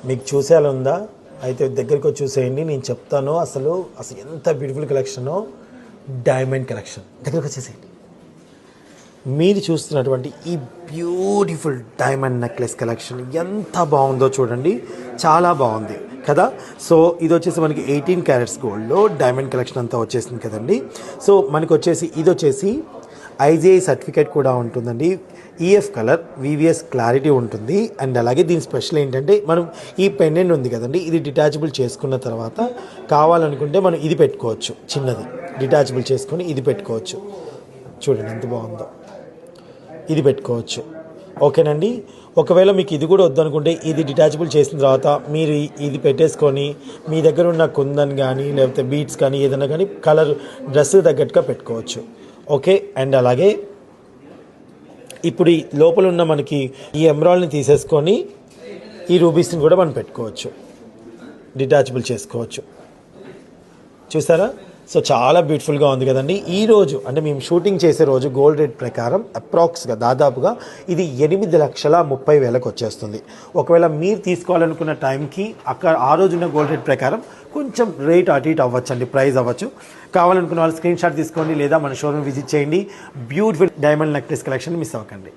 మీకు చూసేలా ఉందా? అయితే దగ్గరికి వచ్చి చూసేయండి, నేను చెప్తాను అసలు ఎంత బ్యూటిఫుల్ కలెక్షనో. డైమండ్ కలెక్షన్ దగ్గరికి వచ్చేసేయండి. మీరు చూస్తున్నటువంటి ఈ బ్యూటిఫుల్ డైమండ్ నెక్లెస్ కలెక్షన్ ఎంత బాగుందో చూడండి, చాలా బాగుంది కదా. సో ఇది వచ్చేసి మనకి 18 క్యారెట్స్ గోల్డ్లో డైమండ్ కలెక్షన్ అంతా వచ్చేసింది కదండి. సో మనకి వచ్చేసి ఇది వచ్చేసి ఐజిఐ సర్టిఫికేట్ కూడా ఉంటుందండి. ఈఎఫ్ కలర్, వివిఎస్ క్లారిటీ ఉంటుంది. అండ్ అలాగే దీని స్పెషల్ ఏంటంటే మనం ఈ పెండెంట్ ఉంది కదండి, ఇది డిటాచబుల్ చేసుకున్న తర్వాత కావాలనుకుంటే మనం ఇది పెట్టుకోవచ్చు, చిన్నది డిటాచబుల్ చేసుకొని ఇది పెట్టుకోవచ్చు. చూడండి ఎంత బాగుందో, ఇది పెట్టుకోవచ్చు. ఓకేనండి. ఒకవేళ మీకు ఇది కూడా వద్దనుకుంటే ఇది డిటాచబుల్ చేసిన తర్వాత మీరు ఇది పెట్టేసుకొని మీ దగ్గర ఉన్న కుందన్ కానీ లేకపోతే బీట్స్ కానీ ఏదైనా కానీ కలర్ డ్రెస్ తగ్గట్టుగా పెట్టుకోవచ్చు. ఓకే. అండ్ అలాగే ఇప్పుడు ఈ లోపల ఉన్న మనకి ఈ ఎమరాల్డ్ని తీసేసుకొని ఈ రూబీస్ని కూడా మనం పెట్టుకోవచ్చు, డిటాచబుల్ చేసుకోవచ్చు. చూసారా? సో చాలా బ్యూటిఫుల్గా ఉంది కదండి. ఈ రోజు అంటే మేము షూటింగ్ చేసే రోజు గోల్డ్ రేట్ ప్రకారం అప్రాక్స్గా దాదాపుగా ఇది 8,30,30,000 వచ్చేస్తుంది. ఒకవేళ మీరు తీసుకోవాలనుకున్న టైంకి అక్కడ ఆ రోజు ఉన్న గోల్డ్ రేట్ ప్రకారం కొంచెం రేట్ అటు ఇటు అవ్వచ్చండి, ప్రైస్ అవ్వచ్చు. కావాలనుకున్న వాళ్ళు స్క్రీన్ షాట్ తీసుకోండి లేదా మన షోరూమ్ విజిట్ చేయండి. Beautiful diamond necklace collection miss అవ్వకండి.